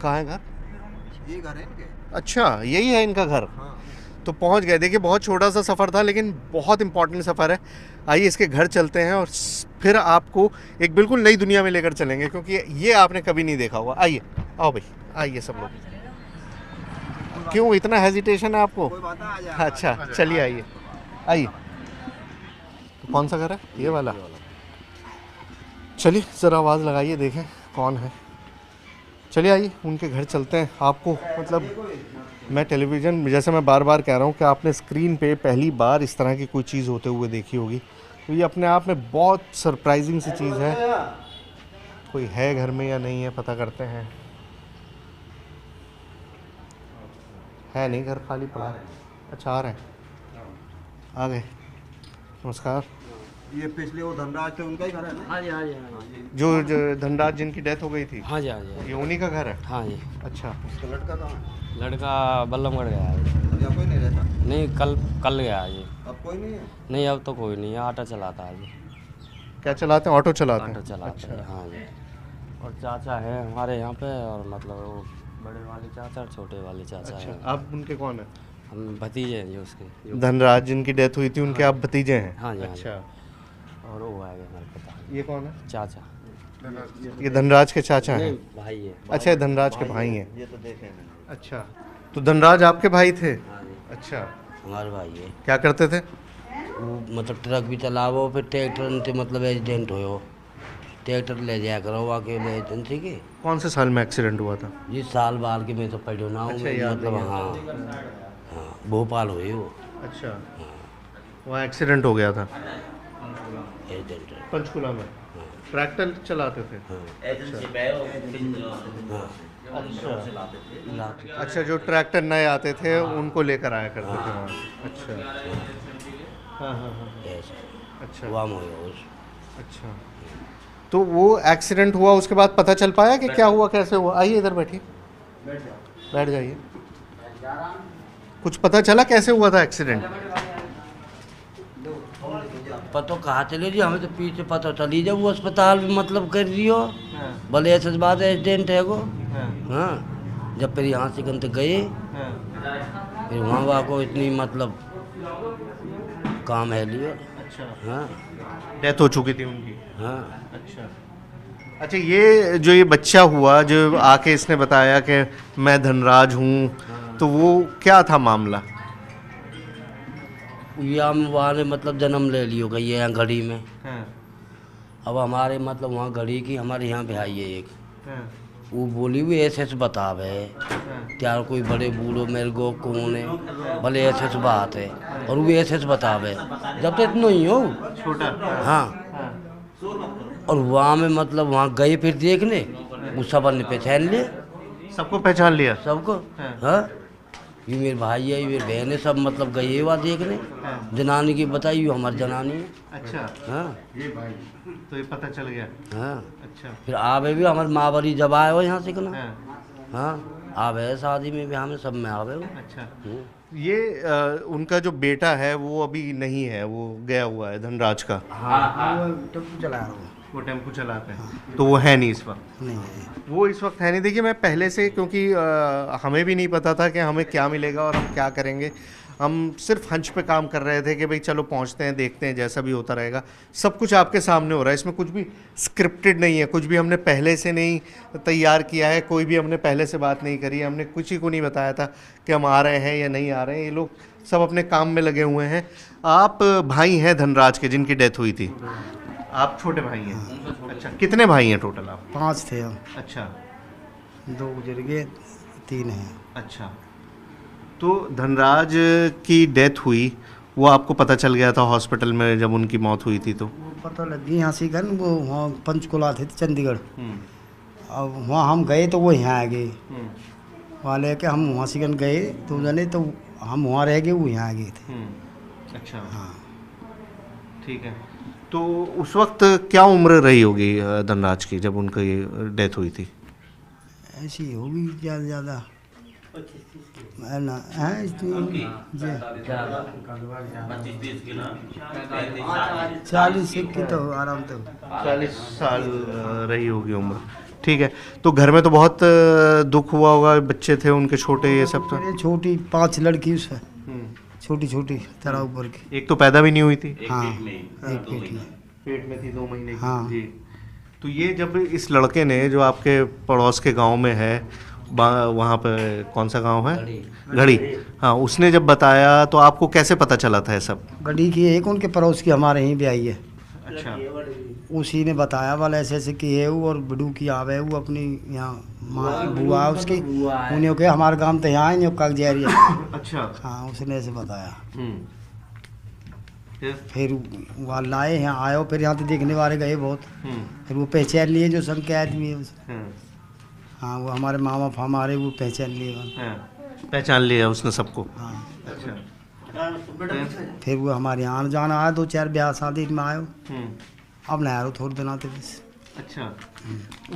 कहाँ है घर? ये घर है इनके। अच्छा, यही है इनका घर। हाँ। तो पहुंच गए। देखिए बहुत छोटा सा सफ़र था लेकिन बहुत इंपॉर्टेंट सफ़र है। आइए इसके घर चलते हैं और फिर आपको एक बिल्कुल नई दुनिया में लेकर चलेंगे, क्योंकि ये आपने कभी नहीं देखा होगा। आइए, आओ भाई, आइए सब लोग। क्यों इतना हेजिटेशन है आपको? कोई बात नहीं, आ जाएगा। अच्छा चलिए, आइए आइए। तो कौन सा घर है? ये वाला। चलिए ज़रा आवाज़ लगाइए, देखें कौन है। चलिए आइए उनके घर चलते हैं। आपको मतलब मैं टेलीविज़न, जैसे मैं बार बार कह रहा हूँ कि आपने स्क्रीन पे पहली बार इस तरह की कोई चीज़ होते हुए देखी होगी, तो ये अपने आप में बहुत सरप्राइजिंग सी चीज़ है। कोई है घर में या नहीं है, पता करते हैं। है नहीं, घर खाली पड़ा है। अच्छा आ रहे हैं, आ गए। नमस्कार। ये पिछले वो धनराज थे, उनका ही घर है ना? हाँ जी हाँ जी हाँ जी। जो धनराज जिनकी डेथ हो गई थी, हाँ जी हाँ जी। ये उन्हीं का घर है? हाँ जी। अच्छा। उसका लड़का कहाँ है? लड़का बल्लमगढ़ गया है। या कोई नहीं रहता? नहीं, कल गया है जी। अब कोई नहीं है? नहीं, अब तो कोई नहीं है, ऑटो चलाता है जी। क्या चलाते हैं? ऑटो चलाते हैं? ऑटो चलाते हैं, अच्छा। हाँ जी। और चाचा है हमारे यहाँ पे, और मतलब वो बड़े वाले चाचा और छोटे वाले चाचा अच्छा, हैं। आप उनके कौन है? हम भतीजे हैं जी उसके। धनराज जिनकी डेथ हुई थी उनके आप भतीजे हैं? हाँ जी, हाँ जी। अच्छा। और वो है हमारे पता ये कौन है? चाचा। ये धनराज के चाचा हैं? नहीं, भाई है। अच्छा, ये धनराज के भाई हैं। ये तो देखे मैंने। अच्छा, तो धनराज आपके भाई थे? हाँ जी, अच्छा, हमारे भाई है। क्या करते थे? वो मतलब ट्रक भी चलावो, फिर ट्रैक्टर से मतलब एक्सीडेंट हो, ट्रैक्टर ले जाया करो अकेले एजेंसी के। कौन से साल में एक्सीडेंट हुआ था? ये साल बाल के मैं तो पढ़ो ना हूँ। अच्छा, याद मतलब नहीं है। हाँ, भोपाल हुई वो अच्छा, वहाँ एक्सीडेंट हो गया था एजेंट। पंचकुला में। ट्रैक्टर चलाते थे? अच्छा अच्छा, जो ट्रैक्टर नए आते थे उनको लेकर आया करते थे वहाँ। अच्छा, हाँ हाँ हाँ, अच्छा अच्छा। तो वो एक्सीडेंट हुआ, उसके बाद पता चल पाया कि क्या हुआ, कैसे हुआ? आइए इधर बैठिए, बैठ जाइए। कुछ पता चला कैसे हुआ था एक्सीडेंट? पता कहाँ चले जी, हमें तो पीछे पता चली जब वो अस्पताल में मतलब कर दियो, भले ऐसे बात एक्सीडेंट है वो। हाँ, जब फिर यहाँ से गंत गए, फिर वहाँ को इतनी मतलब काम है लियो। अच्छा, हाँ डेथ हो चुकी थी उनकी? हाँ। अच्छा अच्छा, ये जो ये बच्चा हुआ जो आके इसने बताया कि मैं धनराज हूँ, तो वो क्या था मामला? यहाँ वहाँ ने मतलब जन्म ले लियो गई है यहाँ घड़ी में। हाँ, अब हमारे मतलब वहाँ घड़ी की हमारे यहाँ भाई है एक, हाँ, वो बोली हुई ऐसे ऐसे बतावे हाँ, क्या कोई बड़े बूढ़ो मेरे को कौन है, भले ऐसे ऐसे बात है, और वो ऐसे ऐसे बतावे जब तो इतना ही हो छोटा। हाँ। हाँ, और वहाँ में मतलब वहाँ गए फिर देखने, वो सब ने पहचान लिया सबको पहचान लिया? सबको। हाँ। हाँ, ये मेरे भाई है, ये मेरे बहन है, सब मतलब गए हुआ देखने। जनानी की बताई, ये हमारी जनानी है। अच्छा, हाँ तो ये पता चल गया। हाँ। अच्छा, फिर आवे भी हमारे माँ बड़ी जब आए हो यहाँ से ना। हाँ, हाँ, आवे शादी में भी हमें सब में आवे हो। अच्छा। ये उनका जो बेटा है वो अभी नहीं है, वो गया हुआ है धनराज का। हाँ, वो टेम्पो चला रहा हूँ। वो टेम्पो चलाते हैं, तो वो है नहीं इस वक्त? नहीं है। वो इस वक्त है नहीं। देखिए मैं पहले से, क्योंकि हमें भी नहीं पता था कि हमें क्या मिलेगा और हम क्या करेंगे। हम सिर्फ हंच पे काम कर रहे थे कि भाई चलो पहुंचते हैं, देखते हैं, जैसा भी होता रहेगा। सब कुछ आपके सामने हो रहा है, इसमें कुछ भी स्क्रिप्टेड नहीं है, कुछ भी हमने पहले से नहीं तैयार किया है, कोई भी हमने पहले से बात नहीं करी है, हमने कुछ ही को नहीं बताया था कि हम आ रहे हैं या नहीं आ रहे हैं। ये लोग सब अपने काम में लगे हुए हैं। आप भाई हैं धनराज के जिनकी डेथ हुई थी? आप छोटे भाई हैं? अच्छा, कितने भाई हैं टोटल आप? 5 थे हम, अच्छा 2 गुजर गए, 3 हैं। अच्छा, तो धनराज की डेथ हुई, वो आपको पता चल गया था हॉस्पिटल में जब उनकी मौत हुई थी तो? वो पता लग गई यहाँ से गन, वो वहाँ पंचकुला थे चंडीगढ़। अब वहाँ हम गए तो वो यहाँ आ गए, वहाँ लेके हम वहाँ से गन गए 2 जने, तो हम वहाँ रह गए, वो यहाँ आ गए थे। अच्छा, हाँ, ठीक है। तो उस वक्त क्या उम्र रही होगी धनराज की जब उनकी डेथ हुई थी? ऐसी होगी ज़्यादा ज़्यादा है ना, है इतनी जी 40 की तो आराम तो। 40 साल रही होगी उम्र। ठीक है। तो घर में तो बहुत दुख हुआ होगा, बच्चे थे उनके छोटे, ये सब तो। मेरे छोटी 5 लड़की उसमें, छोटी छोटी तरह ऊपर की। एक तो पैदा भी नहीं हुई थी, हाँ एक बेटी। पेट में थी 2 महीने की। हाँ। जी। तो ये जब इस लड़के ने, जो आपके पड़ोस के गांव में है, वहाँ पे कौन सा गांव है, घड़ी, हाँ, उसने जब बताया तो आपको कैसे पता चला था ये सब? गड्डी की एक उनके पड़ोस की हमारे यहीं भी आई है, अच्छा। उसी ने बताया वाला ऐसे ऐसे कि है वो, और बड़ू की आवे वो अपनी यहाँ माँ बुआ है उसकी, उन्हें कहे हमारे गांव तो यहाँ है काग जा रही है। अच्छा। हाँ उसने ऐसे बताया। फिर? फिर वहाँ लाए यहाँ आयो, फिर यहाँ तो देखने वाले गए बहुत, फिर वो पहचान लिए जो संग के आदमी है उसे। हाँ वो हमारे मामा हमारे वो पहचान लिए वहाँ। पहचान लिया उसने सबको। हाँ अच्छा। फिर वो हमारे यहाँ जाना आया, 2-4 ब्याह शादी में आयो, अब नहीं आ रहा थोड़े दिन आते बस। अच्छा।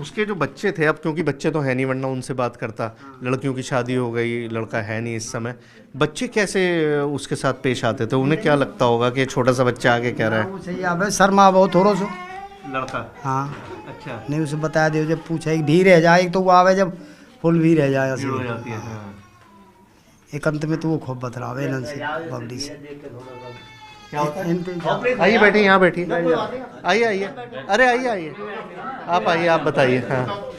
उसके जो बच्चे थे, अब क्योंकि बच्चे तो है नहीं, वरना उनसे बात करता, लड़कियों की शादी हो गई, लड़का है नहीं इस समय, बच्चे कैसे उसके साथ पेश आते थे? उन्हें क्या लगता होगा कि छोटा सा बच्चा आगे कह रहा है? सही अब शर्मा बहुत थोड़ा सो लड़का। हाँ। अच्छा। नहीं उसे बता दो, जब पूछा एक भी रह जाए तो वो आवे, जब फुल भी रह जाए भीड़ हो जाती है। हाँ। एक अंत में तो वो खूब बतरावे इनन से बबली से। क्या होता है? इन पे आइए बैठिए, यहाँ बैठिए, आइए आइए, अरे आइए आइए, आप आइए, आप बताइए। हाँ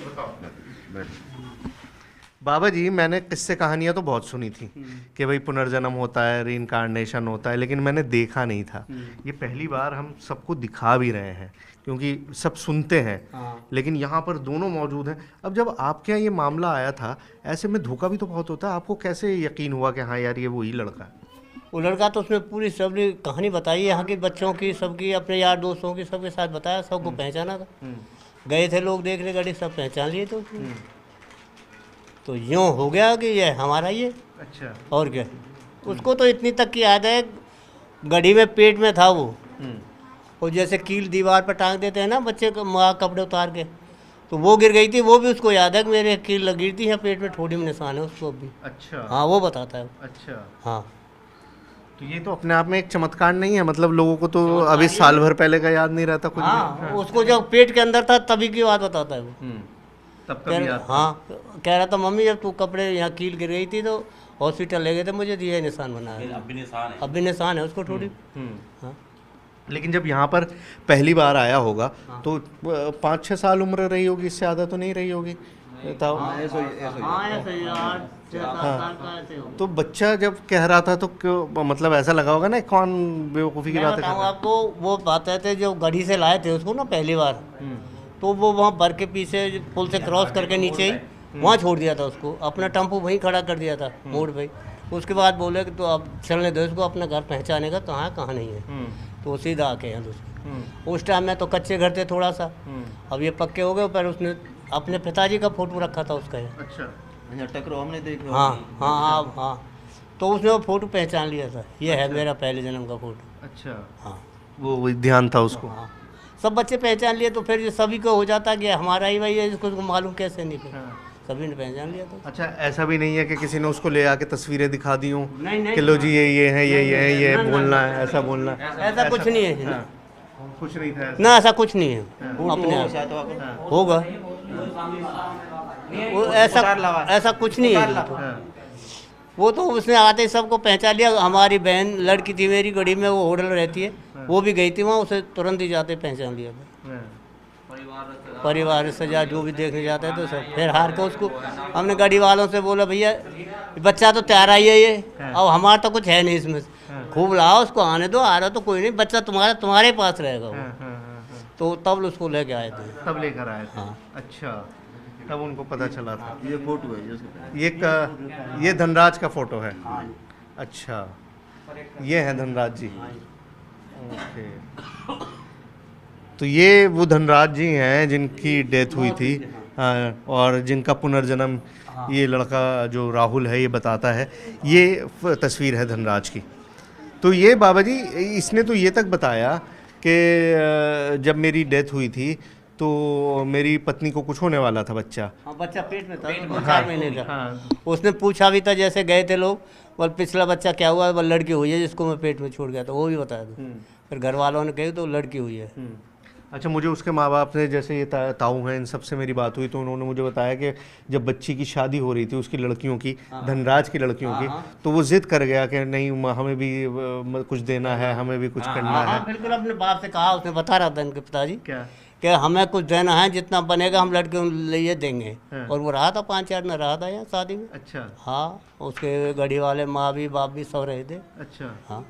बाबा जी, मैंने किस्से कहानियाँ तो बहुत सुनी थी कि भाई पुनर्जन्म होता है, रीइंकार्नेशन होता है, लेकिन मैंने देखा नहीं था। ये पहली बार हम सबको दिखा भी रहे हैं, क्योंकि सब सुनते हैं, लेकिन यहाँ पर दोनों मौजूद हैं। अब जब आपके यहाँ ये मामला आया था, ऐसे में धोखा भी तो बहुत होता है, आपको कैसे यकीन हुआ कि हाँ यार ये वही लड़का है? वो लड़का तो उसने पूरी सबने कहानी बताई है, यहाँ के बच्चों की, सबकी, अपने यार दोस्तों की, सबके साथ बताया, सबको पहचाना था। गए थे लोग देखने, गाड़ी सब पहचान लिए थे उसने। तो यूँ हो गया कि ये हमारा ही है। अच्छा। और क्या, उसको तो इतनी तक की याद है, गड्डी में पेट में था वो, और जैसे कील दीवार पर टांग देते हैं ना बच्चे को, माँ कपड़े उतार के, तो वो गिर गई थी, वो भी उसको याद है कि मेरे कील लगी थी यहाँ पेट में, थोड़ी में निशान है उसको भी। अच्छा। हाँ वो बताता है। अच्छा। हाँ तो ये तो अपने आप में एक चमत्कार नहीं है? मतलब लोगों को तो अभी साल भर पहले का याद नहीं रहता कुछ भी। हाँ, उसको जब पेट के अंदर था तभी की बात बताता है वो। तब कभी याद? हाँ कह रहा था मम्मी जब तू कपड़े यहाँ कील गिर गई थी तो हॉस्पिटल ले गए थे, मुझे ये निशान बनाया। अब भी निशान है उसको थोड़ी। हाँ। लेकिन जब यहाँ पर पहली बार आया होगा तो 5-6 साल उम्र रही होगी, इससे ज़्यादा तो नहीं रही होगी? बताओ। तो बच्चा जब कह रहा था तो क्यों, मतलब ऐसा लगा होगा ना, कौन बेवकूफ़ी की मैं बात बताऊँ है? आपको, वो बताते थे जो गाड़ी से लाए थे उसको ना पहली बार, तो वो वहाँ बर के पीछे पुल से क्रॉस करके नीचे ही वहाँ छोड़ दिया था उसको, अपना टेम्पो वहीं खड़ा कर दिया था मोड़ पे। उसके बाद बोले कि तो अब चलने दो इसको, अपना घर पहचाने का कहाँ कहाँ नहीं है। तो वो सीधा आके यहाँ दूसरे, उस टाइम में तो कच्चे घर थे थोड़ा सा, अब ये पक्के हो गए, पर उसने अपने पिताजी का फोटो रखा था उसका। अच्छा। टकरो हमने देख लो। हाँ हाँ हाँ हाँ, तो उसने वो फोटो पहचान लिया था, ये है मेरा पहले जन्म का फोटो। अच्छा। हाँ वो ध्यान था उसको। हाँ, सब बच्चे पहचान लिए, तो फिर सभी को हो जाता कि हमारा ही भाई है, इसको मालूम कैसे नहीं फिर सभी ने पहचान लिया था। अच्छा, ऐसा भी नहीं है कि किसी ने उसको ले आके तस्वीरें दिखा दी हों नहीं कि लो जी ये है, ये बोलना है, ऐसा बोलना है? ऐसा कुछ नहीं है ना, कुछ नहीं था ऐसा? ना ऐसा कुछ नहीं है अपने आप होगा वो, ऐसा कुछ नहीं है। वो तो उसने आते ही सबको पहचान लिया। हमारी बहन लड़की थी मेरी, गढ़ी में वो होटल रहती है, वो भी गई थी वहाँ, उसे तुरंत ही जाते पहचान लिया था। परिवार से जा जो भी देखने जाते हैं तो सब, फिर हार के उसको हमने गाड़ी वालों से बोला भैया बच्चा तो तैयार ही है ये, अब हमारा तो कुछ है नहीं इसमें, खूब लाओ उसको, आने दो, आ रहा तो कोई नहीं, बच्चा तुम्हारे पास रहेगा वो। तो तब उसको लेके आए थे। तब लेकर आए थे? हाँ। अच्छा, तब उनको पता चला था। ये फोटो है ये धनराज का फोटो है? अच्छा, ये है धनराज जी। ओके, तो ये वो धनराज जी हैं जिनकी डेथ हुई थी, और जिनका पुनर्जन्म ये लड़का जो राहुल है ये बताता है। ये तस्वीर है धनराज की। तो ये बाबा जी, इसने तो ये तक बताया कि जब मेरी डेथ हुई थी तो मेरी पत्नी को कुछ होने वाला था, बच्चा। हाँ, बच्चा पेट में था, 4 महीने का। हाँ। उसने पूछा भी था, जैसे गए थे लोग, बोल पिछला बच्चा क्या हुआ, बोल लड़की हुई है जिसको मैं पेट में छोड़ गया था, वो भी बताया था। फिर घर वालों ने कही तो लड़की हुई है। अच्छा, मुझे उसके माँ बाप ने, जैसे ये ताऊ हैं, इन सबसे मेरी बात हुई तो उन्होंने मुझे बताया कि जब बच्ची की शादी हो रही थी उसकी लड़कियों की, धनराज की लड़कियों की, तो वो जिद कर गया कि नहीं हमें भी कुछ देना है, हमें भी कुछ करना है। बिल्कुल अपने बाप से कहा, उसने बता रहा था इनके पिताजी क्या कि हमें कुछ देना है, जितना बनेगा हम लड़के लिए देंगे। और वो रहा था 5-4 दिन रहा था यहाँ शादी में। अच्छा हाँ, उसके गाड़ी वाले माँ भी बाप भी सब रहे थे। अच्छा, हाँ,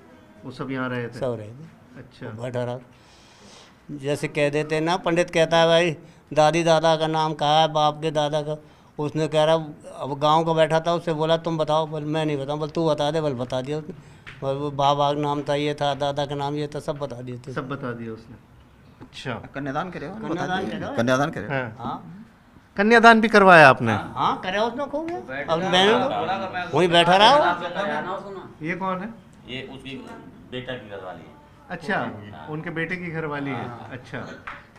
वो सब यहाँ रहे थे। सब रहे थे। अच्छा, बैठा रहा, जैसे कह देते हैं ना, पंडित कहता है भाई दादी दादा का नाम कहा है, बाप के दादा का। उसने कह रहा, अब गांव का बैठा था, उससे बोला तुम बताओ, बोल मैं नहीं बताऊँ, बोल तू बता दे, बोल बता दिया उसने। बोल वो बाबा का नाम था, ये था, दादा का नाम ये था, सब बता दिए थे। सब बता दिया उसने। अच्छा, कन्यादान करे हो? कन्यादान करे। कन्यादान करे हो? हाँ, हाँ कन्यादान भी करवाया आपने? हाँ, करे उसने खूब। अब मैं वहीं बैठा रहा हूँ। ये कौन है? ये उसकी बेटा की घरवाली है। अच्छा, उनके बेटे की घरवाली है। अच्छा,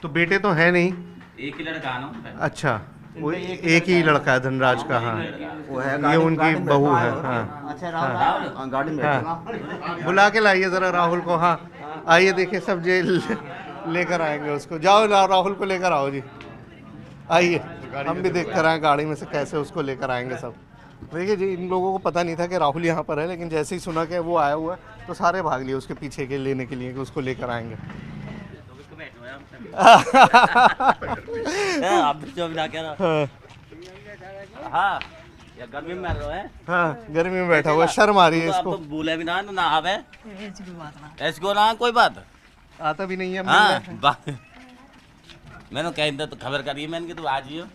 तो बेटे तो है नहीं? एक ही लड़का है ना। अच्छा, वो एक ही लड़का है धनराज का। हाँ, वो है ये उनकी बहू है। हाँ, अच्छा राहुल, हाँ, गाड़ी में हाँ, बुला के लाइए जरा राहुल को। हाँ, आइए, देखिए सब जेल लेकर आएंगे उसको। जाओ राहुल को लेकर आओ जी, आइए, हम भी देख कर आए गाड़ी में से कैसे उसको लेकर आएंगे सब। देखिए जी, इन लोगों को पता नहीं था कि राहुल यहाँ पर है, लेकिन जैसे ही सुना कि वो आया हुआ है तो सारे भाग लिए उसके पीछे के लेने के लिए कि उसको लेकर आएंगे। आप भी जो ना कह रहा। हाँ, या गर्मी में रहो है। हाँ, गर्मी में बैठा हुआ, शर्म आ रही है तो आप इसको। तो भूले भी ना ना आवे। ऐसी को ना कोई बात। आता भी नहीं है। हाँ, मैंने कह तो खबर करी मैंने कि तू आज ही हो।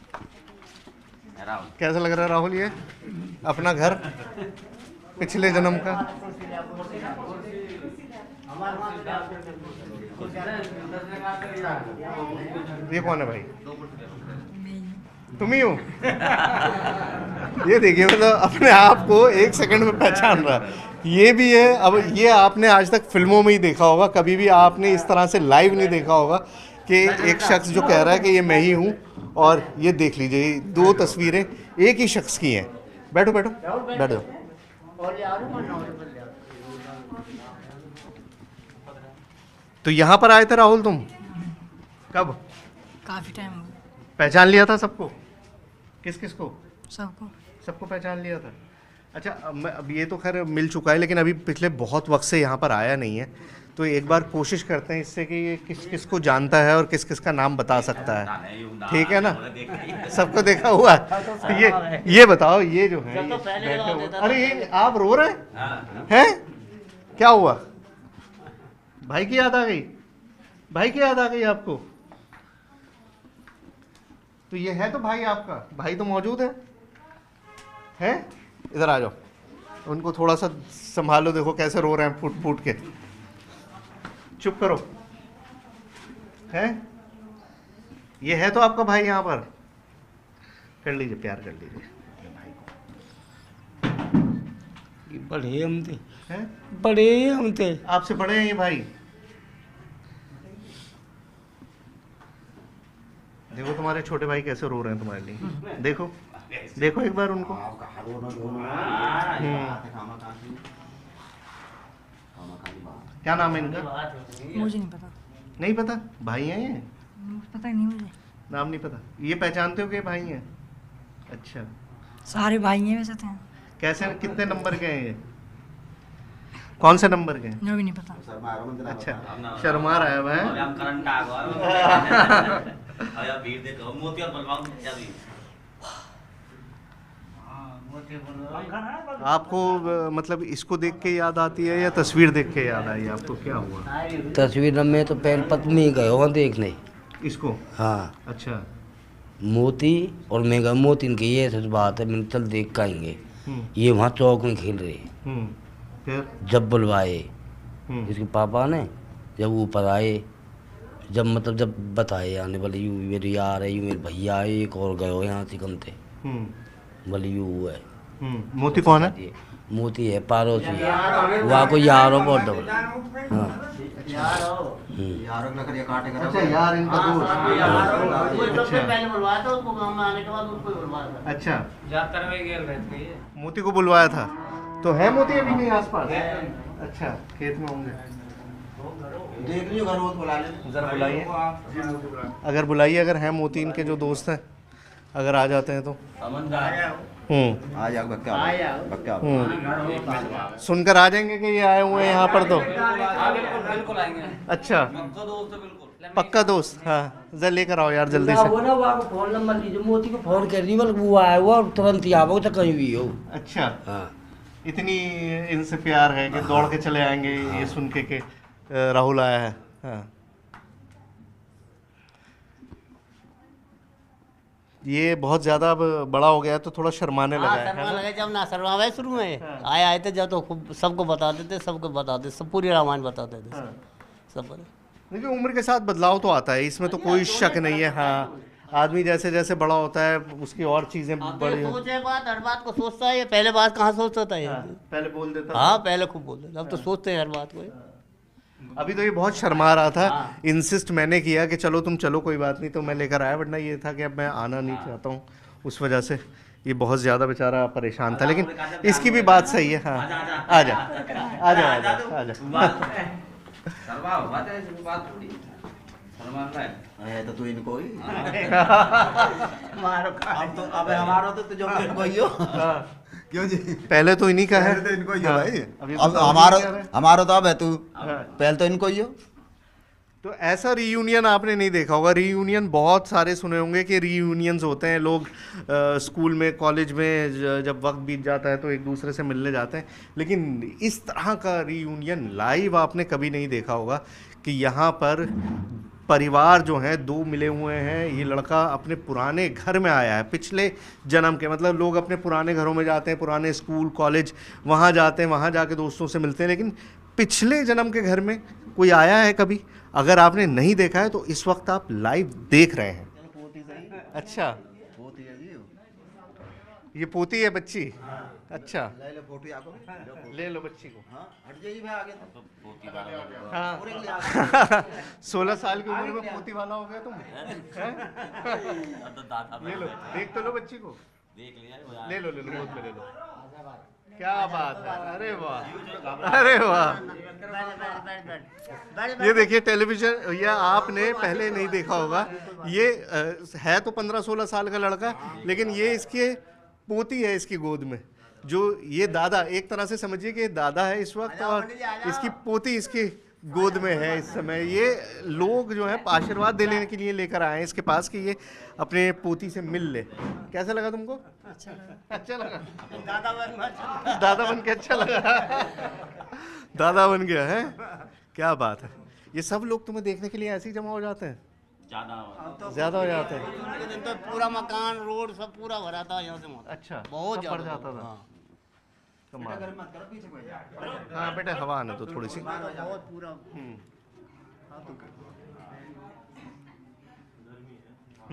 राहुल कैसा लग रहा है राहुल, ये अपना घर पिछले जन्म का? ये कौन है भाई? तुम ही हो? ये देखिए, मतलब अपने आप को 1 सेकंड में पहचान रहा है। ये भी है। अब ये आपने आज तक फिल्मों में ही देखा होगा, कभी भी आपने इस तरह से लाइव नहीं देखा होगा कि एक शख्स जो कह रहा है कि ये मैं ही हूँ। और ये देख लीजिए, 2 तस्वीरें एक ही शख्स की हैं। बैठो बैठो बैठो। तो यहाँ पर आए थे राहुल तुम? कब? काफ़ी टाइम हो गया। पहचान लिया था सबको? किस किस को? सबको। सबको पहचान लिया था। अच्छा, अब ये तो खैर मिल चुका है, लेकिन अभी पिछले बहुत वक्त से यहाँ पर आया नहीं है, तो एक बार कोशिश करते हैं इससे कि ये किस किस को जानता है और किस किस का नाम बता सकता है। ठीक है ना? सबको देखा हुआ है। ये बताओ, ये जो है ये बैठे हुए, अरे ये आप रो रहे हैं? क्या हुआ? भाई की याद आ गई? भाई की याद आ गई आपको? तो ये है तो भाई आपका, भाई तो मौजूद है? इधर आ जाओ, उनको थोड़ा सा संभालो। देखो कैसे रो रहे हैं फूट फूट के। चुप करो। है ये है तो आपका भाई यहाँ पर? कर लीजिए, प्यार कर लीजिए भाई को। बड़े हम थे, हैं? बड़े हम थे। आपसे बड़े हैं ये भाई? देखो तुम्हारे छोटे भाई कैसे रो रहे हैं तुम्हारे लिए। देखो देखो एक बार उनको। क्या नाम है इनका? मुझे नहीं पता। नहीं पता? भाई हैं ये? पता ही नहीं मुझे। नाम नहीं पता? ये पहचानते हो कि ये भाई हैं? अच्छा, सारे भाई हैं वैसे तो। कैसे, कितने नंबर के हैं ये? कौन से नंबर के हैं? जो भी नहीं पता। अच्छा, शर्मा रहा है भाई। हम करंट आ गया। अब यार भीड़ देखो, मोती और बलवान क्या भी। आपको मतलब इसको देख के याद आती है या तस्वीर देख के याद आई? आपको क्या हुआ? तस्वीर में तो पहले पत्नी गए वहाँ देखने। इसको? हाँ, अच्छा। मोती और मैं गए मोती इनकी, ये सच बात है। मैंने चल देख के आएंगे। ये वहाँ चौक में खेल रहे। फिर जब बुलवाए इसके पापा ने, जब ऊपर आए, जब बताए आने वाले, यू मेरे यार है, यू मेरे भैया है, एक और गए यहाँ से कमते बोले यू है। मोती कौन है? मोती है पड़ोसी है, वहाँ को यार हो बहुत डबल। हाँ, अच्छा, यार इनका दोस्त। अच्छा, मोती को बुलवाया था। तो है मोती अभी नहीं आसपास? अच्छा, खेत में होंगे। देख लियो घर मत बुला ले। जरा बुलाइए, अगर बुलाइए, अगर हैं मोतीन के जो दोस्त हैं, अगर आ जाते हैं तो। आ जाओ बक्का। सुनकर आ जाएंगे कि ये आए हुए हैं यहाँ पर तो। बिल्कुल आएंगे। अच्छा, बिल्कुल पक्का दोस्त। हाँ, जरा लेकर आओ यार जल्दी वो से। ना वो आपको फोन नंबर लीजिए, मोती को फोन कर दी, बल्कि वो आया हुआ और तुरंत ही आओ तो कहीं भी हो। अच्छा, हाँ इतनी इनसे प्यार है कि दौड़ के चले आएंगे ये सुन के राहुल आया है। हाँ, ये बहुत ज्यादा अब बड़ा हो गया है तो थोड़ा शर्माने लगा है शर्मा लगे जब ना शर्मा शुरू में आए थे जब तो खूब सबको बताते थे, सब पूरी रामायण बताते थे सब। देखिए, उम्र के साथ बदलाव तो आता है, इसमें तो कोई शक नहीं है। हाँ, आदमी जैसे जैसे बड़ा होता है उसकी और चीजें बड़ी सोचे बात, हर बात को सोचता है, ये पहले बात कहाँ सोचता था ये। पहले बोल देता। हाँ पहले खूब बोलते थे, अब तो सोचते हैं हर बात को। अभी तो ये बहुत शर्मा रहा था। इंसिस्ट मैंने किया कि चलो तुम चलो, कोई बात नहीं, तो मैं लेकर आया, वरना ये था कि अब मैं आना नहीं चाहता हूँ, उस वजह से ये बहुत ज़्यादा बेचारा परेशान था। लेकिन इसकी भी बात सही है। हाँ, आ जा, आ जा, आ जा। है तो तू इनको ही मारो अब तो अब हमारा तो तुझे इनको ही हो। क्यों जी? पहले तो इन्हीं का है। पहले तो इनको ही हो भाई। अभी अब तो हमारा तो अब है तू, पहले तो इनको ही हो। तो ऐसा रीयूनियन आपने नहीं देखा होगा। रीयूनियन बहुत सारे सुने होंगे कि रीयूनियंस होते हैं, लोग स्कूल में, कॉलेज में जब वक्त बीत जाता है तो एक दूसरे से मिलने जाते हैं, लेकिन इस तरह का रीयूनियन लाइव आपने कभी नहीं देखा होगा कि यहाँ पर परिवार जो हैं दो मिले हुए हैं। ये लड़का अपने पुराने घर में आया है, पिछले जन्म के, मतलब लोग अपने पुराने घरों में जाते हैं, पुराने स्कूल कॉलेज वहाँ जाते हैं, वहाँ जाके दोस्तों से मिलते हैं, लेकिन पिछले जन्म के घर में कोई आया है कभी? अगर आपने नहीं देखा है तो इस वक्त आप लाइव देख रहे हैं। अच्छा, ये पोती है बच्ची। अच्छा, ले लो बच्ची को। हाँ 16 साल की उम्र में पोती वाला हो गया तुम हैं? ले लो, देख तो लो बच्ची को। ले लो, ले लो, गोद में ले लो। क्या बात है, अरे वाह, अरे वाह। ये देखिए टेलीविजन, या आपने पहले नहीं देखा होगा, ये है तो 15-16 साल का लड़का, लेकिन ये इसके पोती है इसकी गोद में, जो ये दादा, एक तरह से समझिए कि दादा है इस वक्त और इसकी पोती इसकी गोद में है इस समय। ये लोग जो है आशीर्वाद देने के लिए लेकर आए हैं इसके पास कि ये अपने पोती से मिल ले। कैसा लगा तुमको? अच्छा लगा। दादा बन के अच्छा लगा। दादा बन गया है, क्या बात है। ये सब लोग तुम्हें देखने के लिए ऐसे ही जमा हो जाते हैं? ज्यादा हो जाते हैं। तो पूरा मकान रोड सब पूरा भरा था यहाँ से। अच्छा, बहुत पड़ जाता था। हाँ बेटा, हवा आने तो थोड़ी सी। बहुत पूरा।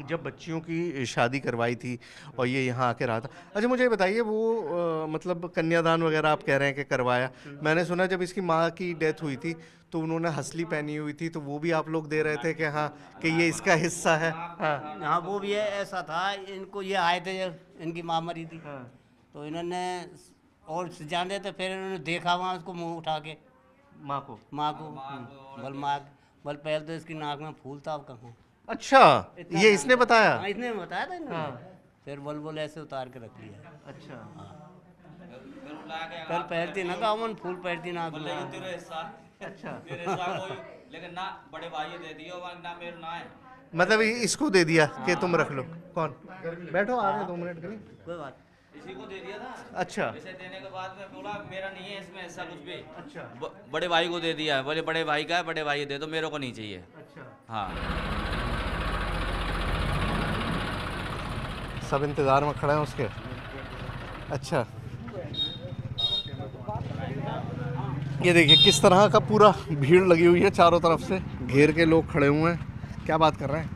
जब बच्चियों की शादी करवाई थी और ये यहाँ आके रहा था। अच्छा मुझे बताइए, वो मतलब कन्यादान वगैरह आप कह रहे हैं कि करवाया, मैंने सुना जब इसकी माँ की डेथ हुई थी तो उन्होंने हसली पहनी हुई थी, तो वो भी आप लोग दे रहे थे कि हाँ कि ये इसका हिस्सा है? हाँ वो भी है, ऐसा था। इनको ये आए थे जब इनकी माँ मरी थी, तो इन्होंने और जाने थे, फिर इन्होंने देखा वहाँ उसको मुँह उठा के माँ को बल पहले तो इसकी नाक में फूल था, अब कहाँ। अच्छा, ये इसने बताया? हाँ, इसने बताया था इन्होंने। फिर बल ऐसे उतार के रख लिया। अच्छा, फिर पहनती ना था अमन, फूल पहनती नाक में। अच्छा, लेकिन ना बड़े भाई दे दियो, ना मेरे ना है, मतलब इसको दे दिया कि तुम रख लो। कौन? बैठो, आ रहे 2 मिनट के लिए। कोई बात इसी को दे दिया था। अच्छा, इसे देने के बाद में बोला मेरा नहीं है इसमें ऐसा कुछ भी। अच्छा, बड़े भाई को दे दिया है, बोले बड़े भाई का है, बड़े भाई दे दो, मेरे को नहीं चाहिए। अच्छा। हाँ, सब इंतजार में खड़े हैं उसके। अच्छा, ये देखिए किस तरह का पूरा भीड़ लगी हुई है, चारों तरफ से घेर के लोग खड़े हुए हैं। क्या बात कर रहे हैं?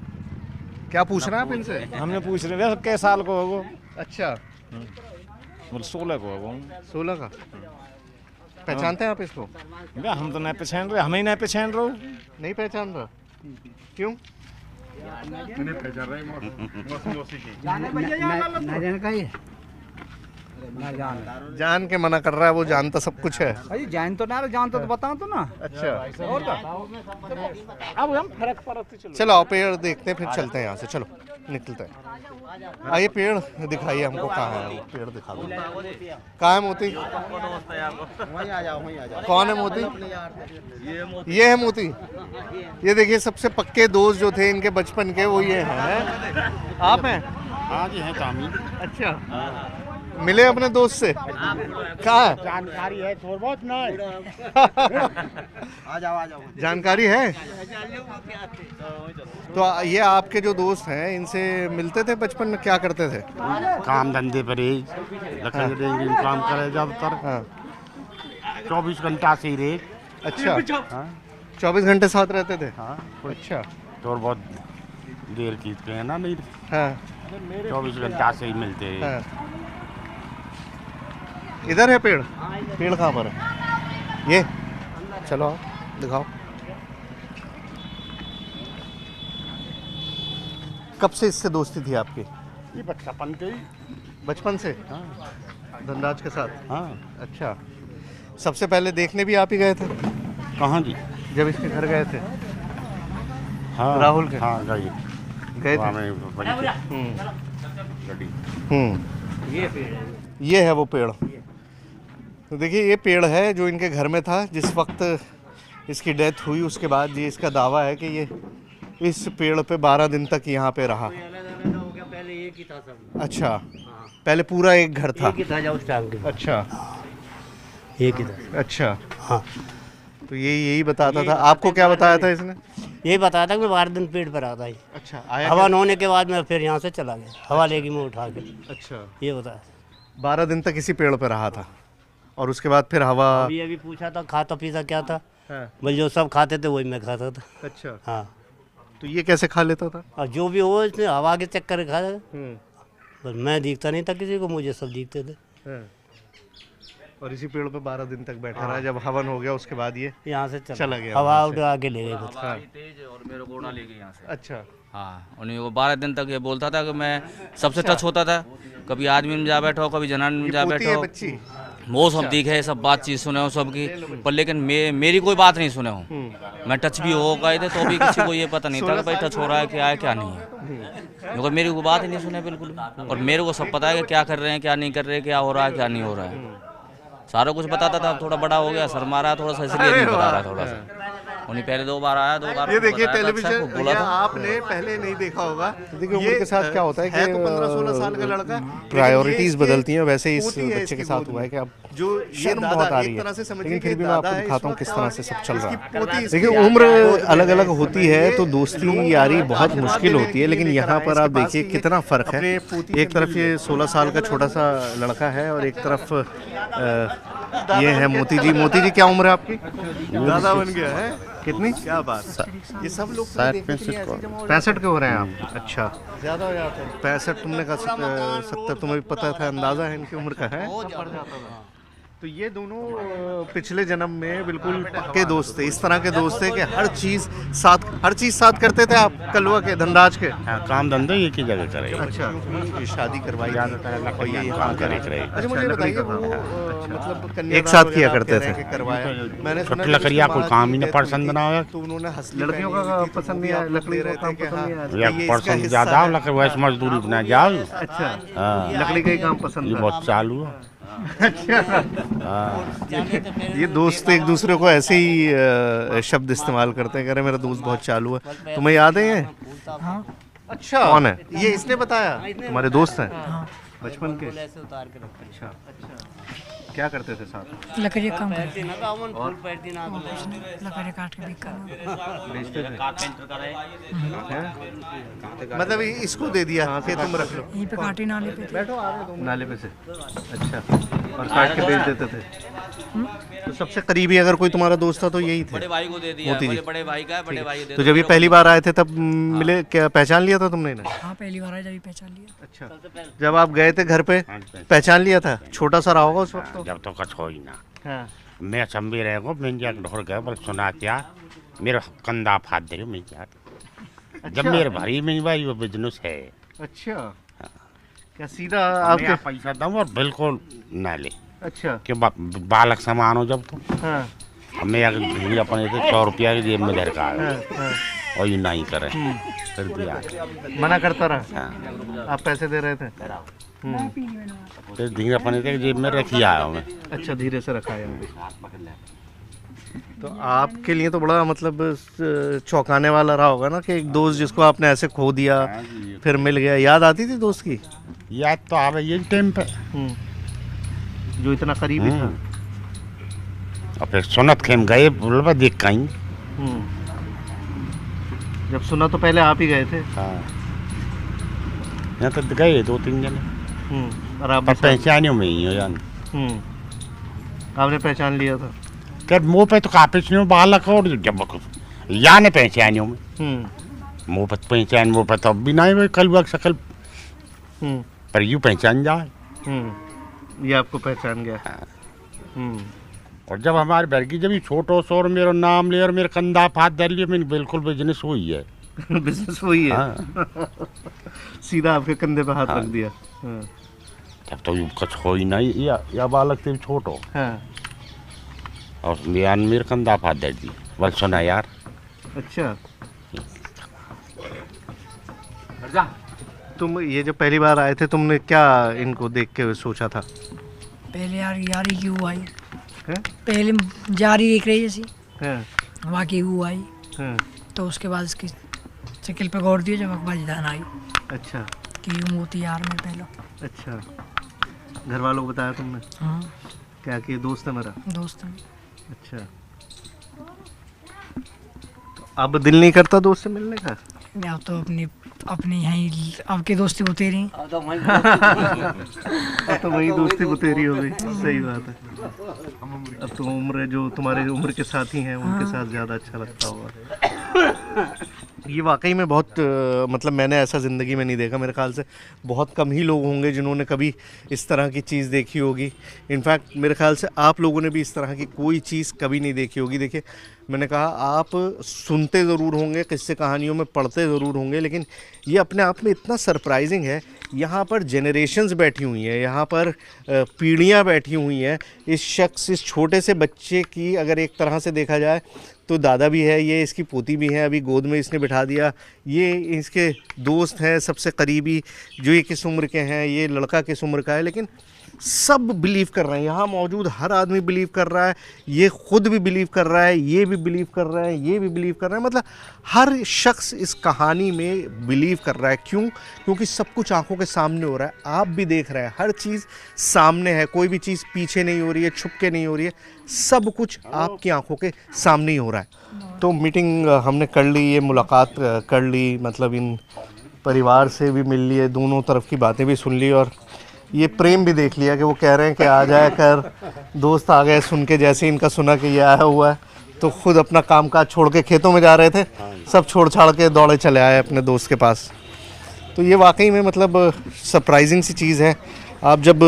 क्या पूछ रहे हैं आप इनसे? हमने पूछ रहे हैं कै साल को होगो? अच्छा, 16 को होगो। 16 का। पहचानते हैं आप इसको? हम तो नहीं पहचान रहे, हमें नहीं पहचान रहे। नहीं पहचान रहा? क्यों? ना जान जान के मना कर रहा है, वो जानता सब कुछ है। अरे जान तो ना जानता तो बताओ तो ना। अच्छा और क्या अब हम फर्क पड़ते चलो। चलो आओ पेड़ देखते हैं, फिर चलते हैं यहाँ से। चलो निकलते हैं। आइए पेड़ दिखाइए हमको, कहाँ है वो पेड़, दिखा दो। कहाँ है मोती? वहीं आ जाओ, वहीं आ जाओ। कौन है मोती? ये है मोती। ये देखिए सबसे पक्के दोस्त जो थे इनके बचपन के, वो ये हैं। आप हैं? हाँ जी, है कामी। अच्छा, मिले अपने दोस्त से? कहाँ है? जानकारी है थोड़ा बहुत ना। आ जाओ, आ जाओ। जानकारी है? तो ये आपके जो दोस्त हैं, इनसे मिलते थे बचपन में? क्या करते थे? काम धंधे पर ही लकड़ी रेंगे काम करे ज्यादातर। हाँ। 24 घंटा से ही रहे। अच्छा, हाँ 24 घंटे साथ रहते थे? हाँ, अच्छा। थोड़ा बहुत देर की है ना, नहीं हाँ 24 घंटा से ही मिलते हैं। हाँ। इधर है पेड़? पेड़ कहाँ पर है? ये चलो आओ, दिखाओ। कब से इससे दोस्ती थी आपकी? ये बचपन के ही। बचपन से? हाँ धनराज के साथ? हाँ। अच्छा, सबसे पहले देखने भी आप ही गए थे? कहाँ जी? जब इसके घर गए थे? हाँ राहुल के? हाँ गए गए थे? ये है वो पेड़। तो देखिए ये पेड़ है जो इनके घर में था जिस वक्त इसकी डेथ हुई। उसके बाद ये इसका दावा है कि ये इस पेड़ पे 12 दिन तक यहाँ पे रहा। पहले एक ही था सब। अच्छा, पहले पूरा एक घर था? एक ही था जब उस टाइम के। अच्छा, एक ही था। अच्छा। हाँ, तो यही बताता था आपको? क्या बताया था इसने? यही बताया था कि 12 दिन पेड़ पर आता है। अच्छा, आया हवा होने के बाद मैं फिर यहाँ से चला गया, हवा लेगी मैं उठा के। अच्छा, ये बताया। 12 दिन तक इसी पेड़ पे रहा था और उसके बाद फिर हवा? अभी पूछा था खाता पीता क्या था। हाँ। भाई जो सब खाते थे वही मैं खाता था। अच्छा। हाँ, तो ये कैसे खा लेता था? और जो भी हो इसने हवा के चक्कर खा। बस मैं दिखता नहीं था किसी को, मुझे सब दिखते थे। हाँ। और इसी पेड़ पे 12 दिन तक बैठा रहा। जब हवन हो गया उसके बाद ये यहाँ से चला गया, हवा वहाँ से। उड़ा के ले गए। हाँ। तेज और मेरे को उड़ा ले गए यहाँ से। अच्छा। हाँ, उन्हें वो 12 दिन तक ये बोलता था कि मैं सबसे टच होता था। कभी आदमी में जा बैठो, कभी जनान में जा बैठो, बच्ची? वो सब दिखे, सब बातचीत सुने हो सबकी, पर लेकिन मेरी कोई बात नहीं सुने हो। मैं टच भी हो गए थे तो भी किसी को ये पता नहीं था कि भाई टच हो रहा है, क्या है क्या नहीं है। मगर मेरी कोई बात ही नहीं सुने बिल्कुल भी। और मेरे को सब पता है कि क्या कर रहे हैं, क्या नहीं कर रहे, क्या हो रहा है, क्या नहीं हो रहा है। सारा कुछ बताता था। थोड़ा बड़ा हो गया, शर्मा रहा थोड़ा सा, इसलिए नहीं बता रहा थोड़ा सा। उन्हीं पहले 2 बार आया, 2 बार ये देखिए बताया था, अच्छा टेलीविजन, को बोला या था। आपने पहले नहीं देखा होगा। देखिए उम्र के साथ क्या होता है कि तो 15-16 साल का लड़का, प्रायोरिटीज बदलती हैं। वैसे ही इस होती है बच्चे इसकी के साथ गोद हुआ है कि अब जो शर्म दादा, बहुत आ एक रही तरह है, से समझिए लेकिन कि फिर भी मैं दादा आपको है दिखाता हूँ इस किस वक्त तरह से सब चल रहा इसकी है। पोती इसकी देखिए याद उम्र है, वो अलग अलग जो होती है तो दोस्ती यारी बहुत आशीर्वाद मुश्किल देने होती है, के लेकिन लिए यहाँ लेकर पर आए आप इसके पास देखिए कि कितना फ़र्क है। अपने पोती एक तरफ ये 16 साल का छोटा सा लड़का है और एक तरफ ये है मोती जी। मोती जी क्या उम्र है आपकी? दादा बन गया है। कितनी? क्या बात। ये सब लोग 65 के हो रहे हैं आप? अच्छा, ज्यादा हो जाते हैं। 65 तुमने कहा 70, तुम्हें भी पता था, अंदाजा है इनकी उम्र का है? तो ये दोनों पिछले जन्म में बिल्कुल पक्के दोस्त थे। इस तरह के दोस्त थे कि हर चीज साथ करते थे। आप कलवा के, धनराज के? हाँ, काम धंधे एक ही जगह करे। अच्छा, ये शादी करवाई थी और ये काम करे करे। अच्छा मुझे बताइए वो मतलब कन्यादान एक साथ किया वगैरह करते आप कह रहे थे। हैं कि करवाया। मैंने सुना छोटी कि लकड़ियाँ उसके कोई बाद काम ही ना death हुई पसंद थी, ना आया। तो उन्होंने हंसली लड़कियों पहनी का हुई थी, तो पसंद वो नहीं भी आया, आप लोग लकड़ी दे का रहे काम थे कि पसंद नहीं आया। हाँ, या ये इसका पर्सन हिस्सा ज्यादा है। लकड़ी वैसे मजदूरी बना जाओ। अच्छा, हाँ, लकड़ी का ही काम पसंद ये था। बहुत चालू है। अच्छा, हाँ, ये दोस्त एक दूसरे को ऐसे ही शब्द इस्तेमाल करते हैं, कह रहे मेरा दोस्त बहुत चालू है। तुम्हें याद है ये? अच्छा, कौन है? ये इसने बताया? तुम्हारे दोस्त हैं बचपन के? ऐसे उतार के रखते हैं। अच्छा, क्या करते थे साथ? लकड़ी का काम करते ना तो अमन फूल पैरती ना तो लकड़ी काट के बिकना। बेचते थे? कारपेंटर का रहे। मतलब इसको दे दिया कि तुम रख लो? यहीं पे काटी नाले पे थे। नाले पे से? अच्छा, और काट के बेच देते थे। तो सबसे करीबी अगर कोई तुम्हारा दोस्त था तो यही थे? बड़े भाई को दे दिया, मोती जी। बड़े भाई का है, बड़े भाई दे तो दो। जब ये पहली बार आए थे तब मिले, क्या पहचान लिया था तुमने इन्हें? हाँ पहली बार आया जब ही पहचान लिया। अच्छा, जब आप गए थे घर पे पहचान लिया था? छोटा सा रहा होगा उस वक्त तो? जब तो कछ हो ही ना। हाँ। मैं चंबी रहे को मैं जाकर ढोर गया बल सुना क्या मेरा कंधा फाड़ दे मैं यार। जब मेरे भारी में भाई वो बिजनेस है। अच्छा, क्या सीधा मैं आपके? पैसा दूँ और बिल्कुल ना ले अच्छा। कि बालक समान हो जब तो हाँ अब मैं अगर अपने से 100 रुपया की जेब में धर का हाँ हाँ। और ये नहीं करे फिर दिया मना करता रहा? हाँ। आप पैसे दे रहे थे? फिर धीरे अपने से जेब में रखी आया मैं। अच्छा, धीरे से रखा है अभी। तो आपके लिए तो बड़ा मतलब चौंकाने वाला रहा होगा ना कि एक दोस्त जिसको आपने ऐसे खो दिया फिर मिल गया। याद आती थी दोस्त की? याद तो आ रही है टाइम पे जो इतना करीबी था। और फिर सुनत खेम गए बोलबा देख कहीं। जब सुना तो पहले आप ही गए थे? हाँ यहाँ तो गए 2-3 जने और आप पर पहचानियों में ही हो यार। आपने पहचान लिया था? कर मुँह पे तो कापिश नहीं बालक और जब या ने पहचानियों में मुँह पे पहचान मुँह पे तो अब भी नहीं भाई कल वक्त शकल पर यूँ पहचान जाए। ये आपको पहचान गया? और जब हमारे घर की जब ही छोटो सो और मेरा नाम ले और मेरे कंधा हाथ धर लिए मैंने बिल्कुल बिजनेस हुई है। बिजनेस हुई है? हाँ। सीधा आपके कंधे पे हाथ रख दिया? तब तो यूँ कुछ हो ही नहीं या बालक से भी छोटो। हाँ। और मेरे कंधा हाथ धर दी बोल सुना यार। अच्छा, तुम ये जब पहली बार आए थे तुमने क्या इनको देख के सोचा था? पहले यार यारी क्यों आई है? पहले जारी दिख रही जैसी है? वहाँ की वो आई है? तो उसके बाद इसकी शक्ल पे गौर दिया जब अकबर जान आई अच्छा। कि यूँ होती यार में पहले। अच्छा, घर वालों को बताया तुमने? हाँ क्या कि दोस्त है मेरा? दोस्त है। अच्छा, तो अब दिल नहीं करता दोस्त से मिलने का? अब तो अपनी अपनी यहीं आपकी दोस्ती होती रही। अब तो वही दोस्ती बुतेरी हो गई। सही बात है। अब तो उम्र जो तुम्हारे उम्र के साथी हैं उनके साथ ज़्यादा अच्छा लगता होगा। ये वाकई में बहुत मतलब मैंने ऐसा ज़िंदगी में नहीं देखा। मेरे ख्याल से बहुत कम ही लोग होंगे जिन्होंने कभी इस तरह की चीज़ देखी होगी। इनफैक्ट मेरे ख्याल से आप लोगों ने भी इस तरह की कोई चीज़ कभी नहीं देखी होगी। देखिए, मैंने कहा आप सुनते ज़रूर होंगे, किस्से कहानियों में पढ़ते ज़रूर होंगे, लेकिन ये अपने आप में इतना सरप्राइजिंग है। यहाँ पर जेनरेशन्स बैठी हुई हैं, यहाँ पर पीढ़ियाँ बैठी हुई हैं। इस शख्स, इस छोटे से बच्चे की अगर एक तरह से देखा जाए तो दादा भी है, ये इसकी पोती भी है, अभी गोद में इसने बिठा दिया। ये इसके दोस्त हैं सबसे करीबी, जो ये किस उम्र के हैं, ये लड़का किस उम्र का है, लेकिन सब बिलीव कर रहे हैं। यहाँ मौजूद हर आदमी बिलीव कर रहा है, ये खुद भी बिलीव कर रहा है, ये भी बिलीव कर रहे हैं, ये भी बिलीव कर रहे हैं। मतलब हर शख्स इस कहानी में बिलीव कर रहा है। क्यों? क्योंकि सब कुछ आंखों के सामने हो रहा है, आप भी देख रहे हैं, हर चीज़ सामने है, कोई भी चीज़ पीछे नहीं हो रही है, छुप के नहीं हो रही है, सब कुछ आपकी आंखों के सामने ही हो रहा है। तो मीटिंग हमने कर ली, ये मुलाकात कर ली, मतलब इन परिवार से भी मिल लिए, दोनों तरफ की बातें भी सुन ली और ये प्रेम भी देख लिया कि वो कह रहे हैं कि आ जाया कर। दोस्त आ गए सुन के, जैसे इनका सुना कि ये आया हुआ है तो खुद अपना कामकाज छोड़ के खेतों में जा रहे थे, सब छोड़ छाड़ के दौड़े चले आए अपने दोस्त के पास। तो ये वाकई में मतलब सरप्राइजिंग सी चीज़ है। आप जब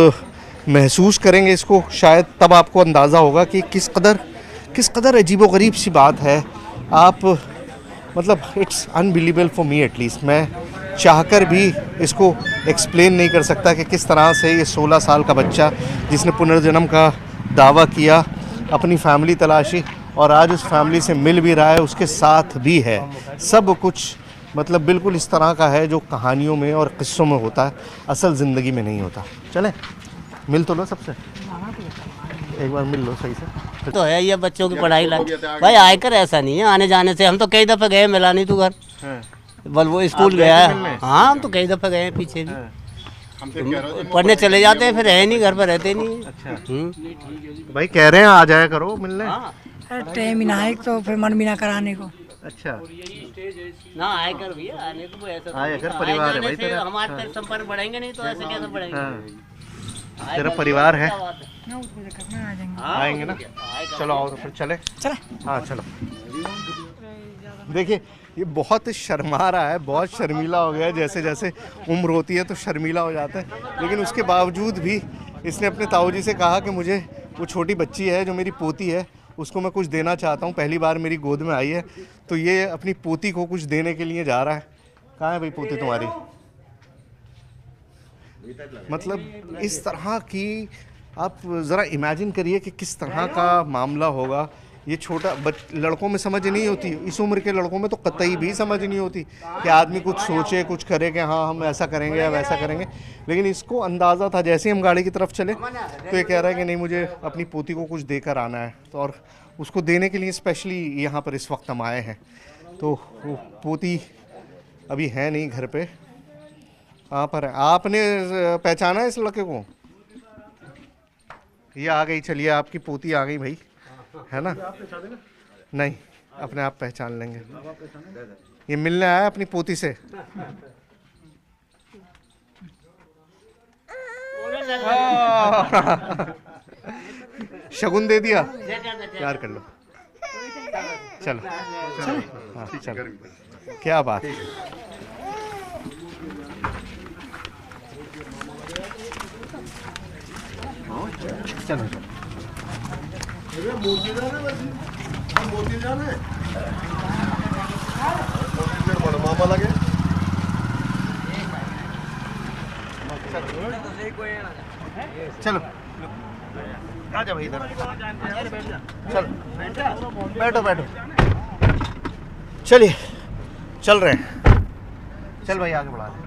महसूस करेंगे इसको शायद तब आपको अंदाज़ा होगा कि किस कदर अजीबोगरीब सी बात है। आप मतलब it's unbelievable for me at least. मैं चाहकर भी इसको एक्सप्लेन नहीं कर सकता कि किस तरह से ये 16 साल का बच्चा जिसने पुनर्जन्म का दावा किया, अपनी फैमिली तलाशी और आज उस फैमिली से मिल भी रहा है, उसके साथ भी है। सब कुछ मतलब बिल्कुल इस तरह का है जो कहानियों में और किस्सों में होता है, असल ज़िंदगी में नहीं होता। चलें मिल तो लो सबसे, एक बार मिल लो सही से। तो है ये बच्चों की पढ़ाई लाइक भाई आयकर ऐसा नहीं है आने जाने से। हम तो कई दफ़े गए, मिला नहीं तू घर, बल वो स्कूल गया है। हाँ हम तो कई दफ़े गए पीछे भी, पढ़ने चले जाते हैं, फिर है नहीं घर पर, रहते नहीं। अच्छा भाई कह रहे हैं आ जाया करो मिलने। टाइम ही ना है तो फिर मन भी ना कराने को। अच्छा ना आयकर भी आने को ऐसा आयकर परिवार है भाई तेरा, हमारे संपर्क बढ़ेंगे नहीं तो ऐसे कैसे बढ़ेंगे। तेरा परिवार है, आ आएंगे ना। चलो और फिर चले। हाँ चलो। देखिए ये बहुत शर्मा रहा है, बहुत शर्मीला हो गया। जैसे जैसे उम्र होती है तो शर्मीला हो जाता है, लेकिन उसके बावजूद भी इसने अपने ताऊजी से कहा कि मुझे वो छोटी बच्ची है जो मेरी पोती है उसको मैं कुछ देना चाहता हूँ, पहली बार मेरी गोद में आई है, तो ये अपनी पोती को कुछ देने के लिए जा रहा है। कहाँ है भाई पोती तुम्हारी? मतलब इस तरह की आप ज़रा इमेजिन करिए कि किस तरह का मामला होगा। ये छोटा लड़कों में समझ नहीं होती, इस उम्र के लड़कों में तो कतई भी समझ नहीं होती कि आदमी कुछ सोचे, कुछ करे कि हाँ हम ऐसा करेंगे या वैसा करेंगे। लेकिन इसको अंदाज़ा था, जैसे ही हम गाड़ी की तरफ चले तो ये कह रहा है कि नहीं मुझे अपनी पोती को कुछ देकर आना है, तो और उसको देने के लिए स्पेशली यहाँ पर इस वक्त हम आए हैं। तो वो पोती अभी है नहीं घर पे, कहाँ पर है? आपने पहचाना है इस लड़के को? ये आ गई, चलिए आपकी पोती आ गई भाई, है ना? नहीं, अपने आप पहचान लेंगे। ये मिलने आया अपनी पोती से। शगुन दे दिया, प्यार कर लो। चलो हाँ, चलो, क्या बात है। चलो मामा लगे। चलो आ जा भाई इधर, चलो बैठो बैठो, चलिए चल रहे हैं। चल भाई आगे बढ़ा दे।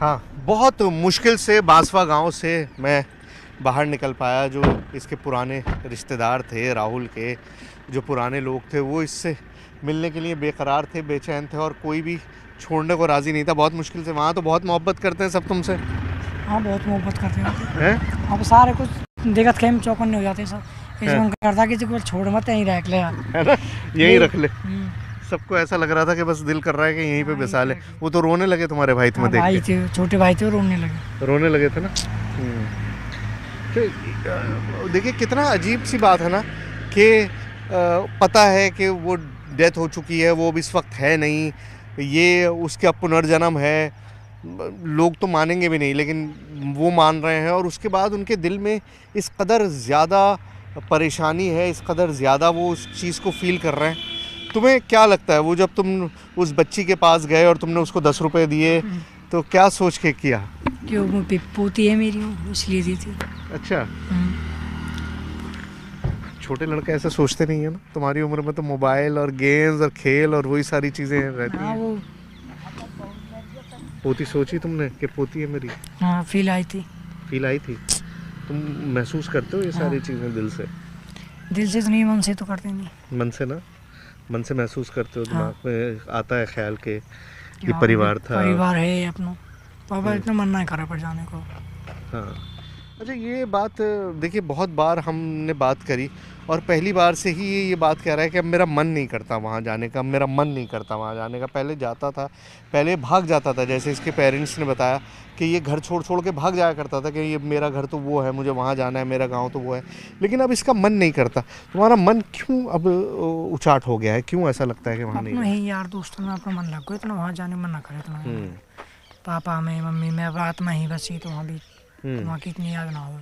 हाँ, बहुत मुश्किल से बांसवा गांव से मैं बाहर निकल पाया। जो इसके पुराने रिश्तेदार थे, राहुल के जो पुराने लोग थे, वो इससे मिलने के लिए बेकरार थे, बेचैन थे और कोई भी छोड़ने को राज़ी नहीं था। बहुत मुश्किल से, वहाँ तो बहुत मोहब्बत करते हैं सब तुमसे। हाँ बहुत मोहब्बत करते हैं। अब सारे कुछ दिक्कत खेम चौकन्ने हो जाते हैं सब। इसमें करता कि जो छोड़ मत यहीं रख ले, है ना, यहीं रख ले। सबको ऐसा लग रहा था कि बस दिल कर रहा है कि यहीं पे बसा ले। वो तो रोने लगे तुम्हारे भाई तुम्हें देख के। भाई थे, छोटे भाई थे, रोने लगे थे ना। तो देखिए कितना अजीब सी बात है ना कि पता है कि वो डेथ हो चुकी है, वो अब इस वक्त है नहीं, ये उसका पुनर्जन्म है। लोग तो मानेंगे भी नहीं, लेकिन वो मान रहे हैं और उसके बाद उनके दिल में इस कदर ज़्यादा परेशानी है, इस कदर ज़्यादा वो उस चीज़ को फील कर रहे हैं। तुम्हें क्या लगता है, वो जब तुम उस बच्ची के पास गए और तुमने उसको 10 रुपए दिए तो क्या सोच के किया? कि वो पोती है मेरी, इसलिए दी थी। अच्छा, छोटे लड़के ऐसे सोचते नहीं है ना। तुम्हारी उम्र में तो मोबाइल और गेम्स और खेल और वही सारी चीज़ें रहती हैं। वो पोती सोची तुमने कि पोती है मेरी? हाँ, फील आई थी। तुम महसूस करते हो ये सारी चीज़ें दिल से? दिल से तो नहीं, मन से तो करते नहीं। मन से ना, मन से महसूस करते हो। दिमाग में आता है ख्याल के ये परिवार था, परिवार है अपना। पापा इतना मन नहीं करा पर जाने को। हाँ, अच्छा ये बात देखिए, बहुत बार हमने बात करी और पहली बार से ही ये बात कह रहा है कि अब मेरा मन नहीं करता वहाँ जाने का, मेरा मन नहीं करता वहाँ जाने का। पहले जाता था, पहले भाग जाता था, जैसे इसके पेरेंट्स ने बताया कि ये घर छोड़ के भाग जाया करता था कि ये मेरा घर तो वो है, मुझे वहाँ जाना है, मेरा गांव तो वो है। लेकिन अब इसका मन नहीं करता। तुम्हारा मन क्यों अब उचाट हो गया है? क्यों ऐसा लगता है कि वहाँ नहीं? यार दोस्तों में अपना मन लग गया, इतना वहाँ जाने मन ना करे इतना। पापा में, मम्मी में, बात में ही बसी, तो वहाँ भी वहाँ की इतनी याद ना हो।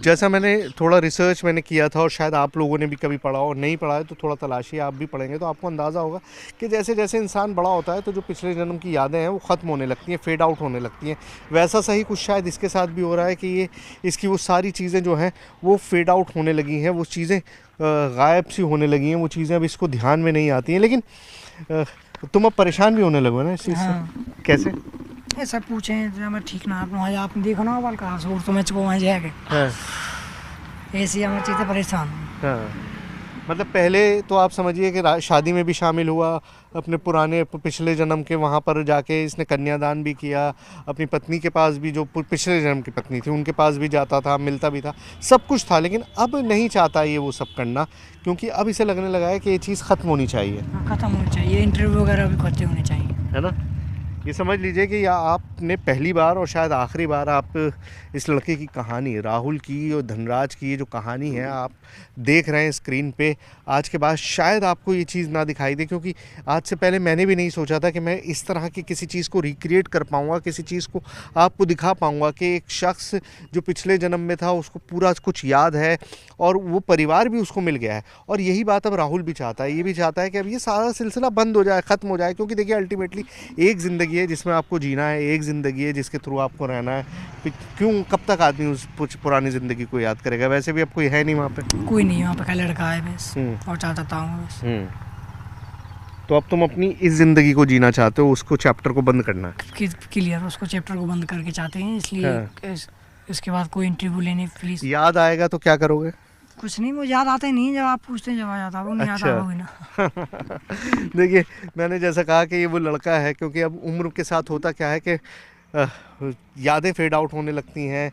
जैसा मैंने थोड़ा रिसर्च मैंने किया था और शायद आप लोगों ने भी कभी पढ़ा हो, नहीं पढ़ा है तो थोड़ा तलाशी, आप भी पढ़ेंगे तो आपको अंदाज़ा होगा कि जैसे जैसे इंसान बड़ा होता है तो जो पिछले जन्म की यादें हैं वो ख़त्म होने लगती हैं, फेड आउट होने लगती हैं। वैसा सही कुछ शायद इसके साथ भी हो रहा है कि ये इसकी वो सारी चीज़ें जो हैं वो फेड आउट होने लगी हैं, वो चीज़ें गायब सी होने लगी हैं, वो चीज़ें अब इसको ध्यान में नहीं आती हैं। लेकिन तुम अब परेशान भी होने लगो ना इस चीज़ से। कैसे? ऐसा पूछे मैं ठीक ना, आप देखो ना वाल कहाँ से तो मैं चुका वहाँ जाके। हाँ। ऐसी हमारी चीज़ें परेशान। हाँ, मतलब पहले तो आप समझिए कि शादी में भी शामिल हुआ, अपने पुराने पिछले जन्म के वहाँ पर जाके इसने कन्यादान भी किया, अपनी पत्नी के पास भी, जो पिछले जन्म की पत्नी थी उनके पास भी जाता था, मिलता भी था, सब कुछ था। लेकिन अब नहीं चाहता ये वो सब करना, क्योंकि अब इसे लगने लगा है कि ये चीज़ ख़त्म होनी चाहिए। ख़त्म होनी चाहिए, इंटरव्यू वगैरह भी खत्म होने चाहिए, है ना? ये समझ लीजिए कि या आपने पहली बार और शायद आखिरी बार आप इस लड़के की कहानी, राहुल की और धनराज की, ये जो कहानी है आप देख रहे हैं स्क्रीन पे। आज के बाद शायद आपको ये चीज़ ना दिखाई दे, क्योंकि आज से पहले मैंने भी नहीं सोचा था कि मैं इस तरह की किसी चीज़ को रिक्रिएट कर पाऊँगा, किसी चीज़ को आपको दिखा पाऊँगा कि एक शख्स जो पिछले जन्म में था उसको पूरा कुछ याद है और वो परिवार भी उसको मिल गया है। और यही बात अब राहुल भी चाहता है, ये भी चाहता है कि अब ये सारा सिलसिला बंद हो जाए, ख़त्म हो जाए। क्योंकि देखिए अल्टीमेटली एक ज़िंदगी है जिसमें आपको जीना है, एक ज़िंदगी है जिसके थ्रू आपको रहना है। क्यों, कब तक आदमी उस पुरानी ज़िंदगी को याद करेगा? वैसे भी अब कोई है नहीं वहाँ पे, कोई नहीं वहाँ पे, का लड़का है बस और चाहता हूँ बस। तो अब तुम अपनी इस ज़िंदगी को जीना चाहते हो, उसको चैप्टर को बंद करना है। क्लियर, उसको चैप्टर को बंद करके चाहते हैं, इसलिए इसके बाद कोई इंटरव्यू लेने प्लीज़। याद आएगा तो क्या करोगे? कुछ नहीं, मुझे याद आते नहीं, जब आप पूछते हैं जब आ जाता, वो नहीं आता होगी ना। देखिए मैंने जैसा कहा कि ये वो लड़का है, क्योंकि अब उम्र के साथ होता क्या है कि यादें फेड आउट होने लगती हैं,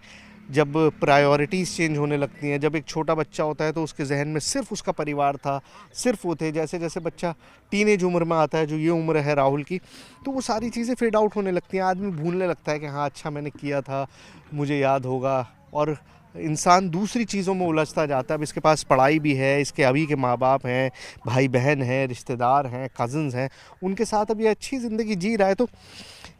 जब प्रायोरिटीज़ चेंज होने लगती हैं। जब एक छोटा बच्चा होता है तो उसके जहन में सिर्फ उसका परिवार था, सिर्फ वो थे। जैसे जैसे बच्चा टीनेज उम्र में आता है, जो ये उम्र है राहुल की, तो वो सारी चीज़ें फेड आउट होने लगती हैं। आदमी भूलने लगता है कि हाँ अच्छा मैंने किया था, मुझे याद होगा, और इंसान दूसरी चीज़ों में उलझता जाता है। अब इसके पास पढ़ाई भी है, इसके अभी के माँ बाप हैं, भाई बहन हैं, रिश्तेदार हैं, कज़न्स हैं, उनके साथ अब ये अच्छी ज़िंदगी जी रहा है। तो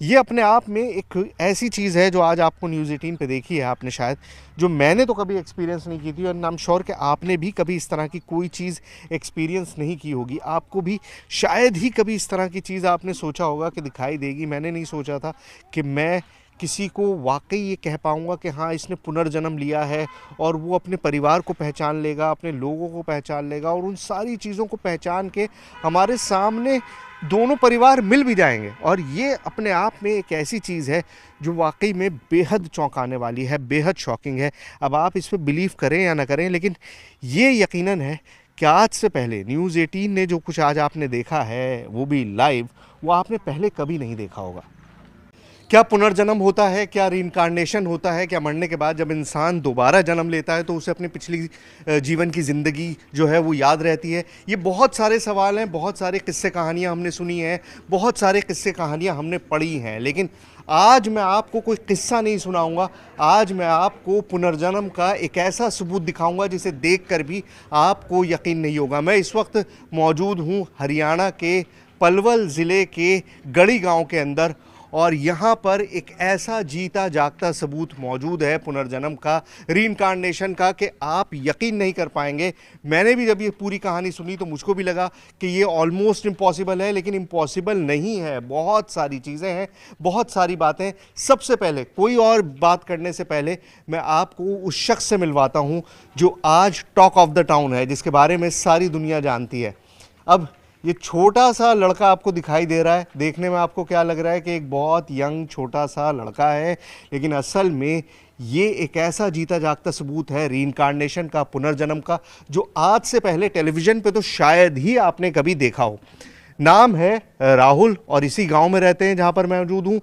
ये अपने आप में एक ऐसी चीज़ है जो आज आपको न्यूज़ 18 पे देखी है आपने शायद, जो मैंने तो कभी एक्सपीरियंस नहीं की थी, और आई एम श्योर कि आपने भी कभी इस तरह की कोई चीज़ एक्सपीरियंस नहीं की होगी। आपको भी शायद ही कभी इस तरह की चीज़ आपने सोचा होगा कि दिखाई देगी। मैंने नहीं सोचा था कि मैं किसी को वाकई ये कह पाऊँगा कि हाँ इसने पुनर्जन्म लिया है, और वो अपने परिवार को पहचान लेगा, अपने लोगों को पहचान लेगा, और उन सारी चीज़ों को पहचान के हमारे सामने दोनों परिवार मिल भी जाएंगे। और ये अपने आप में एक ऐसी चीज़ है जो वाकई में बेहद चौंकाने वाली है, बेहद शॉकिंग है। अब आप इस पर बिलीव करें या ना करें, लेकिन ये यकीनन है कि आज से पहले न्यूज़ 18 ने जो कुछ आज आपने देखा है, वो भी लाइव, वो आपने पहले कभी नहीं देखा होगा। क्या पुनर्जन्म होता है? क्या रीइंकार्नेशन होता है? क्या मरने के बाद जब इंसान दोबारा जन्म लेता है तो उसे अपनी पिछली जीवन की ज़िंदगी जो है वो याद रहती है? ये बहुत सारे सवाल हैं, बहुत सारे किस्से कहानियाँ हमने सुनी हैं, बहुत सारे किस्से कहानियाँ हमने पढ़ी हैं, लेकिन आज मैं आपको कोई किस्सा नहीं सुनाऊंगा। आज मैं आपको पुनर्जन्म का एक ऐसा सबूत दिखाऊंगा जिसे देखकर भी आपको यकीन नहीं होगा। मैं इस वक्त मौजूद हूँ हरियाणा के पलवल ज़िले के गढ़ी गाँव के अंदर, और यहाँ पर एक ऐसा जीता जागता सबूत मौजूद है पुनर्जन्म का, रीइंकार्नेशन का, कि आप यकीन नहीं कर पाएंगे। मैंने भी जब ये पूरी कहानी सुनी तो मुझको भी लगा कि ये ऑलमोस्ट इम्पॉसिबल है, लेकिन इम्पॉसिबल नहीं है। बहुत सारी चीज़ें हैं, बहुत सारी बातें। सबसे पहले, कोई और बात करने से पहले, मैं आपको उस शख्स से मिलवाता हूँ जो आज टॉक ऑफ द टाउन है, जिसके बारे में सारी दुनिया जानती है। अब ये छोटा सा लड़का आपको दिखाई दे रहा है, देखने में आपको क्या लग रहा है कि एक बहुत यंग छोटा सा लड़का है, लेकिन असल में ये एक ऐसा जीता जागता सबूत है रीइंकार्नेशन का, पुनर्जन्म का, जो आज से पहले टेलीविज़न पे तो शायद ही आपने कभी देखा हो। नाम है राहुल, और इसी गांव में रहते हैं जहां पर मैं मौजूद हूँ।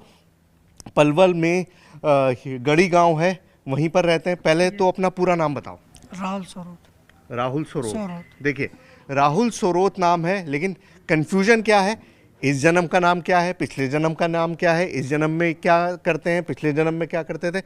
पलवल में गढ़ी गांव है, वहीं पर रहते हैं। पहले तो अपना पूरा नाम बताओ। राहुल सोरोत। राहुल सोरोत। देखिए राहुल सोरोत नाम है, लेकिन कन्फ्यूजन क्या है? इस जन्म का नाम क्या है, पिछले जन्म का नाम क्या है, इस जन्म में क्या करते हैं, पिछले जन्म में क्या करते थे,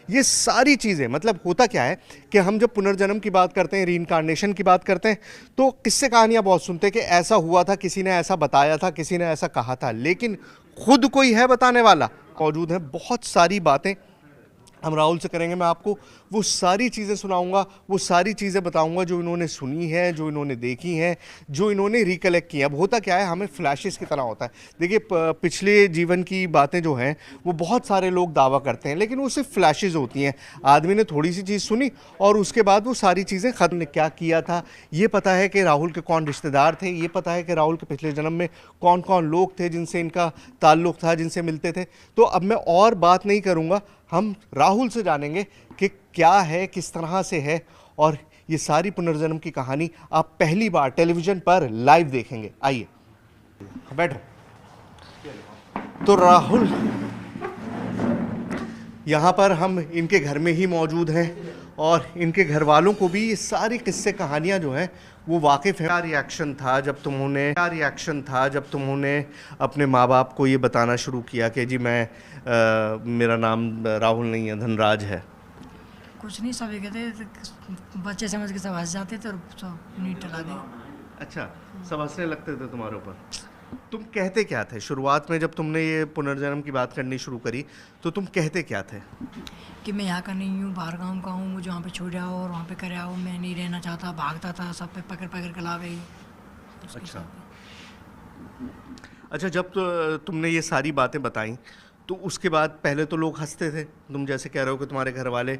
ये सारी चीज़ें। मतलब होता क्या है कि हम जब पुनर्जन्म की बात करते हैं, रीइंकार्नेशन की बात करते हैं, तो किस्से कहानियाँ बहुत सुनते हैं कि ऐसा हुआ था, किसी ने ऐसा बताया था, किसी ने ऐसा कहा था, लेकिन खुद कोई है बताने वाला? मौजूद है। बहुत सारी बातें हम राहुल से करेंगे। मैं आपको वो सारी चीज़ें सुनाऊंगा, वो सारी चीज़ें बताऊंगा जो इन्होंने सुनी है, जो इन्होंने देखी हैं, जो इन्होंने रिकलेक्ट की। अब होता क्या है, हमें फ्लैशेस की तरह होता है। देखिए पिछले जीवन की बातें जो हैं वो बहुत सारे लोग दावा करते हैं, लेकिन वो सिर्फ फ्लैशेस होती हैं। आदमी ने थोड़ी सी चीज़ सुनी और उसके बाद वो सारी चीज़ें ख़त्म। क्या किया था ये पता है कि राहुल के कौन रिश्तेदार थे, ये पता है कि राहुल के पिछले जन्म में कौन कौन लोग थे जिनसे इनका ताल्लुक़ था, जिनसे मिलते थे। तो अब मैं और बात नहीं करूँगा, हम राहुल से जानेंगे कि क्या है, किस तरह से है, और ये सारी पुनर्जन्म की कहानी आप पहली बार टेलीविज़न पर लाइव देखेंगे। आइए बैठो। तो राहुल, यहाँ पर हम इनके घर में ही मौजूद हैं, और इनके घर वालों को भी ये सारी किस्से कहानियाँ जो हैं वो वाकिफ़ है। क्या रिएक्शन था जब तुमने अपने माँ बाप को ये बताना शुरू किया कि जी मैं मेरा नाम राहुल नहीं है, धनराज है? कुछ नहीं, सब ये कहते बच्चे समझ के सब हंस जाते थे और सब नीट टला दे। अच्छा, सब हंसने लगते थे तुम्हारे ऊपर। तुम कहते क्या थे शुरुआत में जब तुमने ये पुनर्जन्म की बात करनी शुरू करी, तो तुम कहते क्या थे? कि मैं यहाँ का नहीं हूँ, बाहर गाँव का हूँ, मुझे वहाँ पे छोड़ जाओ और वहाँ पे कर आओ, मैं नहीं रहना चाहता, भागता था, सब पे पकड़ पकड़ के ला गई। अच्छा, जब तुमने ये सारी बातें बताई तो उसके बाद पहले तो लोग हंसते थे, तुम जैसे कह रहे हो कि तुम्हारे घर वाले